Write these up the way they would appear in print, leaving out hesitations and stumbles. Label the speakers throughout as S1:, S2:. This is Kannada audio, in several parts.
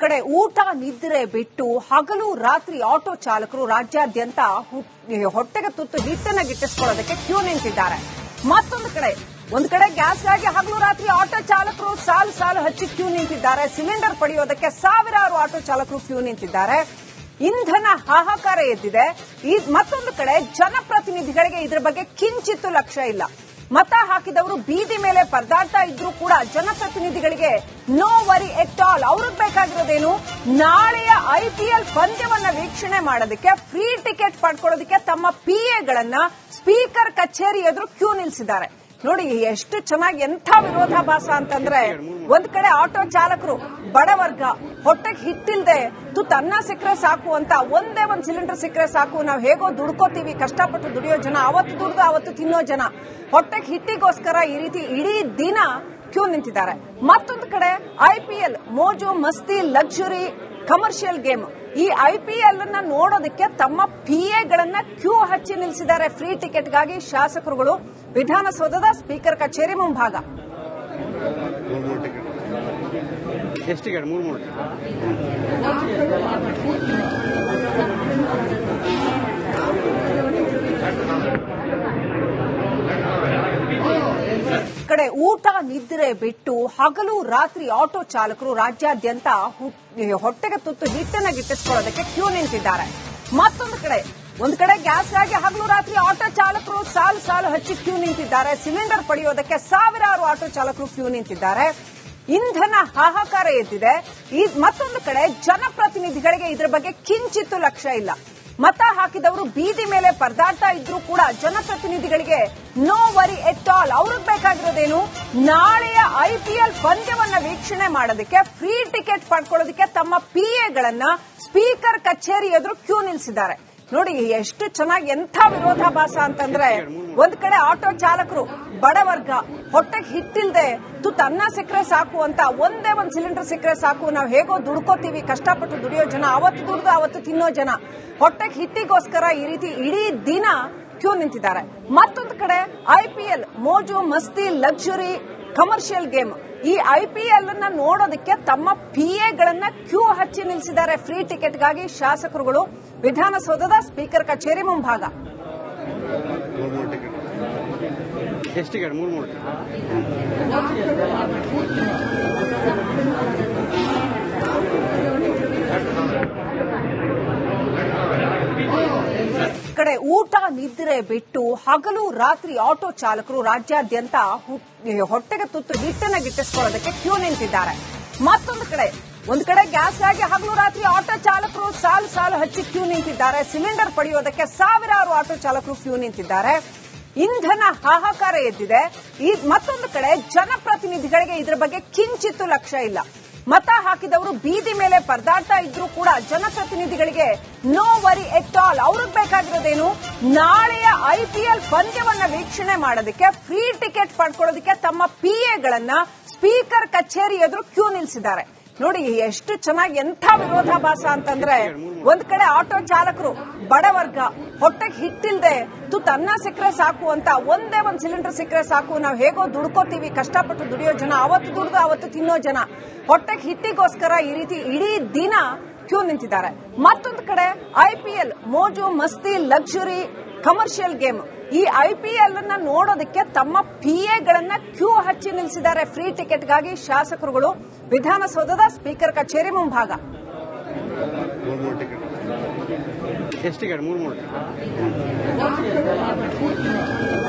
S1: ಕಡೆ ಊಟ ನಿದ್ರೆ ಬಿಟ್ಟು ಹಗಲು ರಾತ್ರಿ ಆಟೋ ಚಾಲಕರು ರಾಜ್ಯಾದ್ಯಂತ ಹೊಟ್ಟೆಗೆ ತುತ್ತು ಹಿಟ್ಟನ್ನ ಗಿಟ್ಟಿಸಿಕೊಳ್ಳೋದಕ್ಕೆ ಕ್ಯೂ ನಿಂತಿದ್ದಾರೆ. ಒಂದು ಕಡೆ ಗ್ಯಾಸ್ಗಾಗಿ ಹಗಲು ರಾತ್ರಿ ಆಟೋ ಚಾಲಕರು ಸಾಲು ಹಚ್ಚಿ ಕ್ಯೂ ನಿಂತಿದ್ದಾರೆ. ಸಿಲಿಂಡರ್ ಪಡೆಯೋದಕ್ಕೆ ಸಾವಿರಾರು ಆಟೋ ಚಾಲಕರು ಕ್ಯೂ ನಿಂತಿದ್ದಾರೆ. ಇಂಧನ ಹಾಹಾಕಾರ ಎದ್ದಿದೆ. ಮತ್ತೊಂದು ಕಡೆ ಜನಪ್ರತಿನಿಧಿಗಳಿಗೆ ಇದರ ಬಗ್ಗೆ ಕಿಂಚಿತ್ತೂ ಲಕ್ಷ್ಯ ಇಲ್ಲ. ಮತ ಹಾಕಿದವರು ಬೀದಿ ಮೇಲೆ ಪರದಾಡ್ತಾ ಇದ್ರೂ ಕೂಡ ಜನಪ್ರತಿನಿಧಿಗಳಿಗೆ ನೋ ವರಿ ಎಟ್ ಆಲ್. ಅವ್ರಿಗೆ ಬೇಕಾಗಿರೋದೇನು, ನಾಳೆಯ ಐಪಿಎಲ್ ಪಂದ್ಯವನ್ನ ವೀಕ್ಷಣೆ ಮಾಡೋದಕ್ಕೆ ಫ್ರೀ ಟಿಕೆಟ್ ಪಡ್ಕೊಳ್ಳೋದಕ್ಕೆ ತಮ್ಮ ಪಿಎಗಳನ್ನ ಸ್ಪೀಕರ್ ಕಚೇರಿ ಎದುರು ಕ್ಯೂ ನಿಲ್ಲಿಸಿದ್ದಾರೆ. ನೋಡಿ ಎಷ್ಟು ಚೆನ್ನಾಗಿ, ಎಂಥ ವಿರೋಧಾಭಾಸ ಅಂತಂದ್ರೆ, ಒಂದ್ ಕಡೆ ಆಟೋ ಚಾಲಕರು ಬಡವರ್ಗ ಹೊಟ್ಟೆಗೆ ಹಿಟ್ಟಿಲ್ದೆ ತುತ್ತನ್ನ ಸಿಕ್ಕರೆ ಸಾಕು ಅಂತ, ಒಂದೇ ಒಂದ್ ಸಿಲಿಂಡರ್ ಸಿಕ್ಕರೆ ಸಾಕು, ನಾವು ಹೇಗೋ ದುಡ್ಕೋತೀವಿ, ಕಷ್ಟಪಟ್ಟು ದುಡಿಯೋ ಜನ, ಅವತ್ತು ದುಡ್ದು ಅವತ್ತು ತಿನ್ನೋ ಜನ, ಹೊಟ್ಟೆಗೆ ಹಿಟ್ಟಿಗೋಸ್ಕರ ಈ ರೀತಿ ಇಡೀ ದಿನ ಕ್ಯೂ ನಿಂತಿದ್ದಾರೆ. ಮತ್ತೊಂದು ಕಡೆ ಐಪಿಎಲ್ ಮೋಜು ಮಸ್ತಿ ಲಕ್ಸುರಿ ಕಮರ್ಷಿಯಲ್ ಗೇಮ್, ಈ ಐಪಿಎಲ್ ಅನ್ನ ನೋಡೋದಕ್ಕೆ ತಮ್ಮ ಪಿಎಗಳನ್ನ ಕ್ಯೂ ಹಚ್ಚಿ ನಿಲ್ಲಿಸಿದ್ದಾರೆ ಫ್ರೀ ಟಿಕೆಟ್ಗಾಗಿ ಶಾಸಕರುಗಳು. ವಿಧಾನಸೌಧದ ಸ್ಪೀಕರ್ ಕಚೇರಿ ಮುಂಭಾಗ. ಕಡೆ ಊಟ ನಿದ್ರೆ ಬಿಟ್ಟು ಹಗಲು ರಾತ್ರಿ ಆಟೋ ಚಾಲಕರು ರಾಜ್ಯಾದ್ಯಂತ ಹೊಟ್ಟೆಗೆ ತುತ್ತು ಹಿಟ್ಟನ್ನ ಗಿಟ್ಟಿಸಿಕೊಳ್ಳೋದಕ್ಕೆ ಕ್ಯೂ ನಿಂತಿದ್ದಾರೆ. ಒಂದು ಕಡೆ ಗ್ಯಾಸ್ಗಾಗಿ ಹಗಲು ರಾತ್ರಿ ಆಟೋ ಚಾಲಕರು ಸಾಲು ಹಚ್ಚಿ ಕ್ಯೂ ನಿಂತಿದ್ದಾರೆ. ಸಿಲಿಂಡರ್ ಪಡೆಯೋದಕ್ಕೆ ಸಾವಿರಾರು ಆಟೋ ಚಾಲಕರು ಕ್ಯೂ ನಿಂತಿದ್ದಾರೆ. ಇಂಧನ ಹಾಹಾಕಾರ ಎದ್ದಿದೆ. ಮತ್ತೊಂದು ಕಡೆ ಜನಪ್ರತಿನಿಧಿಗಳಿಗೆ ಇದರ ಬಗ್ಗೆ ಕಿಂಚಿತ್ತೂ ಲಕ್ಷ್ಯ ಇಲ್ಲ. ಮತ ಹಾಕಿದವರು ಬೀದಿ ಮೇಲೆ ಪರದಾಡ್ತಾ ಇದ್ರೂ ಕೂಡ ಜನಪ್ರತಿನಿಧಿಗಳಿಗೆ ನೋ ವರಿ ಎಟ್ ಆಲ್. ಅವ್ರಿಗೆ ಬೇಕಾಗಿರೋದೇನು, ನಾಳೆಯ ಐಪಿಎಲ್ ಪಂದ್ಯವನ್ನ ವೀಕ್ಷಣೆ ಮಾಡೋದಕ್ಕೆ ಫ್ರೀ ಟಿಕೆಟ್ ಪಡ್ಕೊಳ್ಳೋದಕ್ಕೆ ತಮ್ಮ ಪಿಎಗಳನ್ನ ಸ್ಪೀಕರ್ ಕಚೇರಿ ಎದುರು ಕ್ಯೂ ನಿಲ್ಲಿಸಿದ್ದಾರೆ. ನೋಡಿ ಎಷ್ಟು ಚೆನ್ನಾಗಿ, ಎಂಥ ವಿರೋಧಾಭಾಸ ಅಂತಂದ್ರೆ, ಒಂದ್ ಕಡೆ ಆಟೋ ಚಾಲಕರು ಬಡವರ್ಗ ಹೊಟ್ಟೆಗೆ ಹಿಟ್ಟಿಲ್ದೆ ತುತ್ತನ್ನ ಸಿಕ್ಕರೆ ಸಾಕು ಅಂತ, ಒಂದೇ ಒಂದ್ ಸಿಲಿಂಡರ್ ಸಿಕ್ಕರೆ ಸಾಕು, ನಾವು ಹೇಗೋ ದುಡ್ಕೋತೀವಿ, ಕಷ್ಟಪಟ್ಟು ದುಡಿಯೋ ಜನ, ಅವತ್ತು ದುಡ್ದು ಅವತ್ತು ತಿನ್ನೋ ಜನ, ಹೊಟ್ಟೆಗೆ ಹಿಟ್ಟಿಗೋಸ್ಕರ ಈ ರೀತಿ ಇಡೀ ದಿನ ಕ್ಯೂ ನಿಂತಿದ್ದಾರೆ. ಮತ್ತೊಂದು ಕಡೆ ಐಪಿಎಲ್ ಮೋಜು ಮಸ್ತಿ ಲಕ್ಸುರಿ ಕಮರ್ಷಿಯಲ್ ಗೇಮ್, ಈ ಐಪಿಎಲ್ ಅನ್ನ ನೋಡೋದಕ್ಕೆ ತಮ್ಮ ಪಿಎಗಳನ್ನ ಕ್ಯೂ ಹಚ್ಚಿ ನಿಲ್ಲಿಸಿದ್ದಾರೆ ಫ್ರೀ ಟಿಕೆಟ್ಗಾಗಿ ಶಾಸಕರುಗಳು. ವಿಧಾನಸೌಧದ ಸ್ಪೀಕರ್ ಕಚೇರಿ ಮುಂಭಾಗ. ಕಡೆ ಊಟ ನಿದ್ರೆ ಬಿಟ್ಟು ಹಗಲು ರಾತ್ರಿ ಆಟೋ ಚಾಲಕರು ರಾಜ್ಯಾದ್ಯಂತ ಹೊಟ್ಟೆಗೆ ತುತ್ತು ಹಿಟ್ಟನ್ನ ಗಿಟ್ಟಿಸಿಕೊಳ್ಳೋದಕ್ಕೆ ಕ್ಯೂ ನಿಂತಿದ್ದಾರೆ. ಒಂದು ಕಡೆ ಗ್ಯಾಸ್ಗಾಗಿ ಹಗಲು ರಾತ್ರಿ ಆಟೋ ಚಾಲಕರು ಸಾಲು ಹಚ್ಚಿ ಕ್ಯೂ ನಿಂತಿದ್ದಾರೆ. ಸಿಲಿಂಡರ್ ಪಡೆಯೋದಕ್ಕೆ ಸಾವಿರಾರು ಆಟೋ ಚಾಲಕರು ಕ್ಯೂ ನಿಂತಿದ್ದಾರೆ. ಇಂಧನ ಹಾಹಾಕಾರ ಎದ್ದಿದೆ. ಮತ್ತೊಂದು ಕಡೆ ಜನಪ್ರತಿನಿಧಿಗಳಿಗೆ ಇದರ ಬಗ್ಗೆ ಕಿಂಚಿತ್ತೂ ಲಕ್ಷ್ಯ ಇಲ್ಲ. ಮತ ಹಾಕಿದವರು ಬೀದಿ ಮೇಲೆ ಪರದಾಡ್ತಾ ಇದ್ರೂ ಕೂಡ ಜನಪ್ರತಿನಿಧಿಗಳಿಗೆ ನೋ ವರಿ ಎಟ್ ಆಲ್. ಅವ್ರಿಗೆ ಬೇಕಾಗಿರೋದೇನು, ನಾಳೆಯ ಐಪಿಎಲ್ ಪಂದ್ಯವನ್ನ ವೀಕ್ಷಣೆ ಮಾಡೋದಕ್ಕೆ ಫ್ರೀ ಟಿಕೆಟ್ ಪಡ್ಕೊಳ್ಳೋದಕ್ಕೆ ತಮ್ಮ ಪಿಎಗಳನ್ನ ಸ್ಪೀಕರ್ ಕಚೇರಿ ಎದುರು ಕ್ಯೂ ನಿಲ್ಲಿಸಿದ್ದಾರೆ. ನೋಡಿ ಎಷ್ಟು ಚೆನ್ನಾಗಿ, ಎಂಥ ವಿರೋಧಾಭಾಸ ಅಂತಂದ್ರೆ, ಒಂದ್ ಕಡೆ ಆಟೋ ಚಾಲಕರು ಬಡವರ್ಗ ಹೊಟ್ಟೆಗೆ ಹಿಟ್ಟಿಲ್ದೆ ತುತ್ತನ್ನ ಸಿಕ್ಕರೆ ಸಾಕು ಅಂತ, ಒಂದೇ ಒಂದ್ ಸಿಲಿಂಡರ್ ಸಿಕ್ಕರೆ ಸಾಕು, ನಾವು ಹೇಗೋ ದುಡ್ಕೋತೀವಿ, ಕಷ್ಟಪಟ್ಟು ದುಡಿಯೋ ಜನ, ಅವತ್ತು ದುಡ್ದು ಅವತ್ತು ತಿನ್ನೋ ಜನ, ಹೊಟ್ಟೆಗೆ ಹಿಟ್ಟಿಗೋಸ್ಕರ ಈ ರೀತಿ ಇಡೀ ದಿನ ಕ್ಯೂ ನಿಂತಿದ್ದಾರೆ. ಮತ್ತೊಂದು ಕಡೆ ಐಪಿಎಲ್ ಮೋಜು ಮಸ್ತಿ ಲಕ್ಸುರಿ ಕಮರ್ಷಿಯಲ್ ಗೇಮ್, ಈ ಐಪಿಎಲ್ ಅನ್ನ ನೋಡೋದಕ್ಕೆ ತಮ್ಮ ಪಿಎಗಳನ್ನ ಕ್ಯೂ ಹಚ್ಚಿ ನಿಲ್ಲಿಸಿದ್ದಾರೆ ಫ್ರೀ ಟಿಕೆಟ್ಗಾಗಿ ಶಾಸಕರುಗಳು. ವಿಧಾನಸೌಧದ ಸ್ಪೀಕರ್ ಕಚೇರಿ ಮುಂಭಾಗ.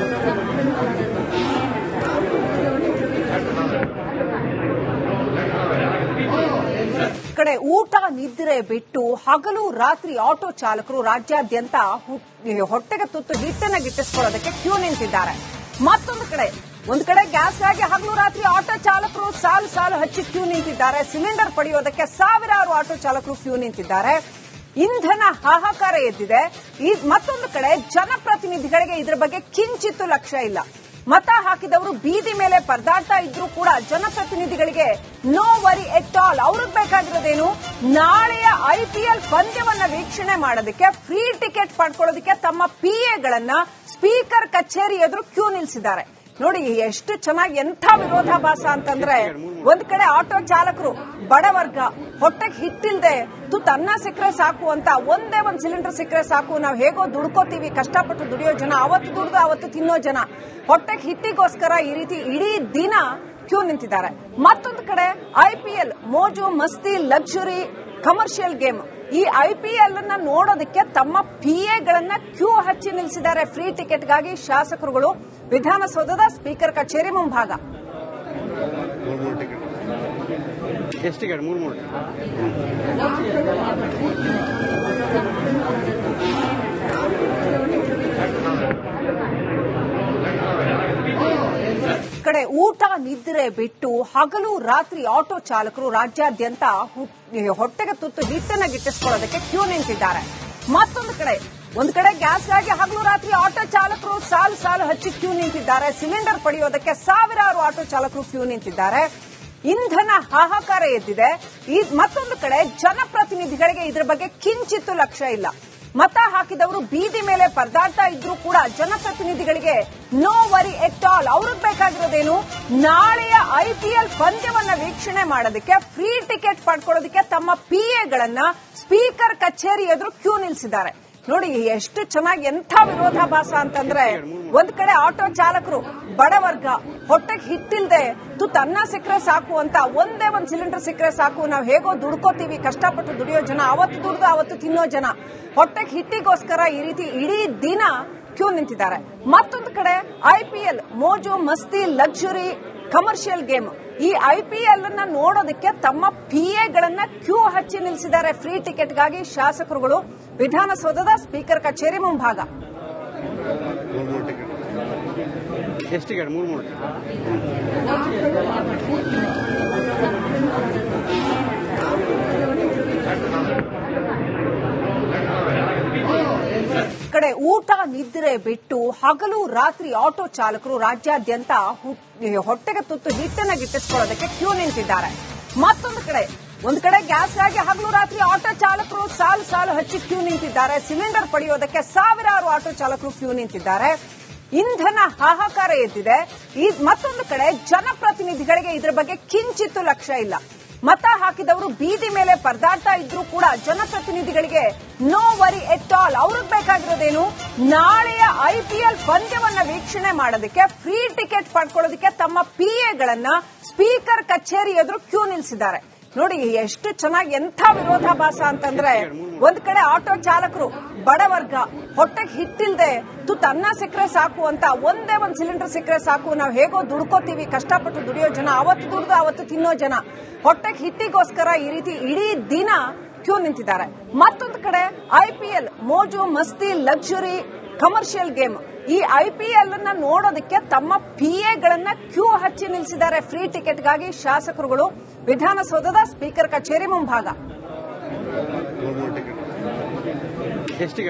S1: ಕಡೆ ಊಟ ನಿದ್ರೆ ಬಿಟ್ಟು ಹಗಲು ರಾತ್ರಿ ಆಟೋ ಚಾಲಕರು ರಾಜ್ಯಾದ್ಯಂತ ಹೊಟ್ಟೆಗೆ ತುತ್ತು ಹಿಟ್ಟನ್ನ ಗಿಟ್ಟಿಸಿಕೊಳ್ಳೋದಕ್ಕೆ ಕ್ಯೂ ನಿಂತಿದ್ದಾರೆ. ಒಂದು ಕಡೆ ಗ್ಯಾಸ್ಗಾಗಿ ಹಗಲು ರಾತ್ರಿ ಆಟೋ ಚಾಲಕರು ಸಾಲು ಹಚ್ಚಿ ಕ್ಯೂ ನಿಂತಿದ್ದಾರೆ. ಸಿಲಿಂಡರ್ ಪಡೆಯೋದಕ್ಕೆ ಸಾವಿರಾರು ಆಟೋ ಚಾಲಕರು ಕ್ಯೂ ನಿಂತಿದ್ದಾರೆ. ಇಂಧನ ಹಾಹಾಕಾರ ಎದ್ದಿದೆ. ಮತ್ತೊಂದು ಕಡೆ ಜನಪ್ರತಿನಿಧಿಗಳಿಗೆ ಇದರ ಬಗ್ಗೆ ಕಿಂಚಿತ್ತೂ ಲಕ್ಷ್ಯ ಇಲ್ಲ. ಮತ ಹಾಕಿದವರು ಬೀದಿ ಮೇಲೆ ಪರದಾಡ್ತಾ ಇದ್ರೂ ಕೂಡ ಜನಪ್ರತಿನಿಧಿಗಳಿಗೆ ನೋ ವರಿ ಎಟ್ ಆಲ್. ಅವ್ರಿಗೆ ಬೇಕಾಗಿರೋದೇನು, ನಾಳೆಯ ಐಪಿಎಲ್ ಪಂದ್ಯವನ್ನ ವೀಕ್ಷಣೆ ಮಾಡೋದಕ್ಕೆ ಫ್ರೀ ಟಿಕೆಟ್ ಪಡ್ಕೊಳ್ಳೋದಕ್ಕೆ ತಮ್ಮ ಪಿಎಗಳನ್ನ ಸ್ಪೀಕರ್ ಕಚೇರಿ ಎದುರು ಕ್ಯೂ ನಿಲ್ಲಿಸಿದ್ದಾರೆ. ನೋಡಿ ಎಷ್ಟು ಚೆನ್ನಾಗಿ ಎಂಥ ವಿರೋಧಾಭಾಸ ಅಂತಂದ್ರೆ ಒಂದ್ ಕಡೆ ಆಟೋ ಚಾಲಕರು ಬಡವರ್ಗ ಹೊಟ್ಟೆಗೆ ಹಿಟ್ಟಿಲ್ದೆ ತುತ್ತು ಅನ್ನ ಸಿಕ್ಕರೆ ಸಾಕು ಅಂತ ಒಂದೇ ಒಂದ್ ಸಿಲಿಂಡರ್ ಸಿಕ್ಕರೆ ಸಾಕು ನಾವು ಹೇಗೋ ದುಡ್ಕೋತೀವಿ ಕಷ್ಟಪಟ್ಟು ದುಡಿಯೋ ಜನ ಅವತ್ತು ದುಡ್ದು ಅವತ್ತು ತಿನ್ನೋ ಜನ ಹೊಟ್ಟೆಗೆ ಹಿಟ್ಟಿಗೋಸ್ಕರ ಈ ರೀತಿ ಇಡೀ ದಿನ ಕ್ಯೂ ನಿಂತಿದ್ದಾರೆ. ಮತ್ತೊಂದು ಕಡೆ IPL ಮೋಜು ಮಸ್ತಿ ಲಕ್ಸುರಿ ಕಮರ್ಷಿಯಲ್ ಗೇಮ್ ಈ IPL ಅನ್ನ ನೋಡೋದಕ್ಕೆ ತಮ್ಮ PAಗಳನ್ನ ಕ್ಯೂ ಹಚ್ಚಿ ನಿಲ್ಲಿಸಿದ್ದಾರೆ ಫ್ರೀ ಟಿಕೆಟ್ಗಾಗಿ ಶಾಸಕರುಗಳು ವಿಧಾನಸೌಧದ ಸ್ಪೀಕರ್ ಕಚೇರಿ ಮುಂಭಾಗ. ಕಡೆ ಊಟ ನಿದ್ರೆ ಬಿಟ್ಟು ಹಗಲು ರಾತ್ರಿ ಆಟೋ ಚಾಲಕರು ರಾಜ್ಯಾದ್ಯಂತ ಹೊಟ್ಟೆಗೆ ತುತ್ತು ಹಿಟ್ಟನ್ನ ಗಿಟ್ಟಿಸಿಕೊಳ್ಳೋದಕ್ಕೆ ಕ್ಯೂ ನಿಂತಿದ್ದಾರೆ. ಮತ್ತೊಂದು ಕಡೆ ಒಂದು ಕಡೆ ಗ್ಯಾಸ್ಗಾಗಿ ಹಗಲು ರಾತ್ರಿ ಆಟೋ ಚಾಲಕರು ಸಾಲು ಹಚ್ಚಿ ಕ್ಯೂ ನಿಂತಿದ್ದಾರೆ. ಸಿಲಿಂಡರ್ ಪಡೆಯೋದಕ್ಕೆ ಸಾವಿರಾರು ಆಟೋ ಚಾಲಕರು ಕ್ಯೂ ನಿಂತಿದ್ದಾರೆ. ಇಂಧನ ಹಾಹಾಕಾರ ಎದ್ದಿದೆ. ಮತ್ತೊಂದು ಕಡೆ ಜನಪ್ರತಿನಿಧಿಗಳಿಗೆ ಇದರ ಬಗ್ಗೆ ಕಿಂಚಿತ್ತು ಲಕ್ಷ್ಯ ಇಲ್ಲ. ಮತ ಹಾಕಿದವರು ಬೀದಿ ಮೇಲೆ ಪರದಾಡ್ತಾ ಇದ್ರೂ ಕೂಡ ಜನಪ್ರತಿನಿಧಿಗಳಿಗೆ ನೋ ವರಿ ಎಟ್ ಆಲ್. ಅವ್ರಿಗೆ ಬೇಕಾಗಿರೋದೇನು, ನಾಳೆಯ IPL ಪಂದ್ಯವನ್ನ ವೀಕ್ಷಣೆ ಮಾಡೋದಕ್ಕೆ ಫ್ರೀ ಟಿಕೆಟ್ ಪಡ್ಕೊಳ್ಳೋದಕ್ಕೆ ತಮ್ಮ PAಗಳನ್ನ ಸ್ಪೀಕರ್ ಕಚೇರಿ ಎದುರು ಕ್ಯೂ ನಿಲ್ಲಿಸಿದ್ದಾರೆ. ನೋಡಿ ಎಷ್ಟು ಚೆನ್ನಾಗಿ ಎಂಥ ವಿರೋಧಾಭಾಸ ಅಂತಂದ್ರೆ ಒಂದ್ ಕಡೆ ಆಟೋ ಚಾಲಕರು ಬಡವರ್ಗ ಹೊಟ್ಟೆಗೆ ಹಿಟ್ಟಿಲ್ದೆ ತುತ್ತು ಅನ್ನ ಸಿಕ್ಕರೆ ಸಾಕು ಅಂತ ಒಂದೇ ಒಂದ್ ಸಿಲಿಂಡರ್ ಸಿಕ್ಕರೆ ಸಾಕು ನಾವು ಹೇಗೋ ದುಡ್ಕೋತೀವಿ ಕಷ್ಟಪಟ್ಟು ದುಡಿಯೋ ಜನ ಅವತ್ತು ದುಡ್ದು ಅವತ್ತು ತಿನ್ನೋ ಜನ ಹೊಟ್ಟೆಗೆ ಹಿಟ್ಟಿಗೋಸ್ಕರ ಈ ರೀತಿ ಇಡೀ ದಿನ ಕ್ಯೂ ನಿಂತಿದ್ದಾರೆ. ಮತ್ತೊಂದು ಕಡೆ IPL ಮೋಜು ಮಸ್ತಿ ಲಕ್ಸುರಿ ಕಮರ್ಷಿಯಲ್ ಗೇಮ್ ಈ IPL ಅನ್ನ ನೋಡೋದಕ್ಕೆ ತಮ್ಮ PAಗಳನ್ನ ಕ್ಯೂ ಹಚ್ಚಿ ನಿಲ್ಲಿಸಿದ್ದಾರೆ ಫ್ರೀ ಟಿಕೆಟ್ಗಾಗಿ ಶಾಸಕರುಗಳು ವಿಧಾನಸೌಧದ ಸ್ಪೀಕರ್ ಕಚೇರಿ ಮುಂಭಾಗ. ಕಡೆ ಊಟ ನಿದ್ರೆ ಬಿಟ್ಟು ಹಗಲು ರಾತ್ರಿ ಆಟೋ ಚಾಲಕರು ರಾಜ್ಯಾದ್ಯಂತ ಹೊಟ್ಟೆಗೆ ತುತ್ತು ಹಿಟ್ಟನ್ನ ಗಿಟ್ಟಿಸಿಕೊಳ್ಳೋದಕ್ಕೆ ಕ್ಯೂ ನಿಂತಿದ್ದಾರೆ. ಮತ್ತೊಂದು ಕಡೆ ಒಂದು ಕಡೆ ಗ್ಯಾಸ್ಗಾಗಿ ಹಗಲು ರಾತ್ರಿ ಆಟೋ ಚಾಲಕರು ಸಾಲು ಹಚ್ಚಿ ಕ್ಯೂ ನಿಂತಿದ್ದಾರೆ. ಸಿಲಿಂಡರ್ ಪಡೆಯೋದಕ್ಕೆ ಸಾವಿರಾರು ಆಟೋ ಚಾಲಕರು ಕ್ಯೂ ನಿಂತಿದ್ದಾರೆ. ಇಂಧನ ಹಾಹಾಕಾರ ಎದ್ದಿದೆ. ಮತ್ತೊಂದು ಕಡೆ ಜನಪ್ರತಿನಿಧಿಗಳಿಗೆ ಇದರ ಬಗ್ಗೆ ಕಿಂಚಿತ್ತು ಲಕ್ಷ್ಯ ಇಲ್ಲ. ಮತ ಹಾಕಿದವರು ಬೀದಿ ಮೇಲೆ ಪರದಾಡ್ತಾ ಇದ್ರೂ ಕೂಡ ಜನಪ್ರತಿನಿಧಿಗಳಿಗೆ ನೋ ವರಿ ಎಟ್ ಆಲ್. ಅವ್ರಿಗೆ ಬೇಕಾಗಿರೋದೇನು, ನಾಳೆಯ IPL ಪಂದ್ಯವನ್ನ ವೀಕ್ಷಣೆ ಮಾಡೋದಕ್ಕೆ ಫ್ರೀ ಟಿಕೆಟ್ ಪಡ್ಕೊಳ್ಳೋದಕ್ಕೆ ತಮ್ಮ PAಗಳನ್ನ ಸ್ಪೀಕರ್ ಕಚೇರಿ ಎದುರು ಕ್ಯೂ ನಿಲ್ಲಿಸಿದ್ದಾರೆ. ನೋಡಿ ಎಷ್ಟು ಚೆನ್ನಾಗಿ ಎಂಥ ವಿರೋಧಾಭಾಸ ಅಂತಂದ್ರೆ ಒಂದ್ ಕಡೆ ಆಟೋ ಚಾಲಕರು ಬಡವರ್ಗ ಹೊಟ್ಟೆಗೆ ಹಿಟ್ಟಿಲ್ದೆ ತುತ್ತು ಅನ್ನ ಸಿಕ್ಕರೆ ಸಾಕು ಅಂತ ಒಂದೇ ಒಂದ್ ಸಿಲಿಂಡರ್ ಸಿಕ್ಕರೆ ಸಾಕು ನಾವು ಹೇಗೋ ದುಡ್ಕೋತೀವಿ ಕಷ್ಟಪಟ್ಟು ದುಡಿಯೋ ಜನ ಅವತ್ತು ದುಡ್ದು ಅವತ್ತು ತಿನ್ನೋ ಜನ ಹೊಟ್ಟೆಗೆ ಹಿಟ್ಟಿಗೋಸ್ಕರ ಈ ರೀತಿ ಇಡೀ ದಿನ ಕ್ಯೂ ನಿಂತಿದ್ದಾರೆ. ಮತ್ತೊಂದು ಕಡೆ IPL ಮೋಜು ಮಸ್ತಿ ಲಕ್ಸುರಿ ಕಮರ್ಷಿಯಲ್ ಗೇಮ್ ಈ IPL ಅನ್ನ ನೋಡೋದಕ್ಕೆ ತಮ್ಮ PAಗಳನ್ನ ಕ್ಯೂ ಹಚ್ಚಿ ನಿಲ್ಲಿಸಿದ್ದಾರೆ ಫ್ರೀ ಟಿಕೆಟ್ಗಾಗಿ ಶಾಸಕರುಗಳು ವಿಧಾನಸೌಧದ ಸ್ಪೀಕರ್ ಕಚೇರಿ ಮುಂಭಾಗ.
S2: ಎಷ್ಟು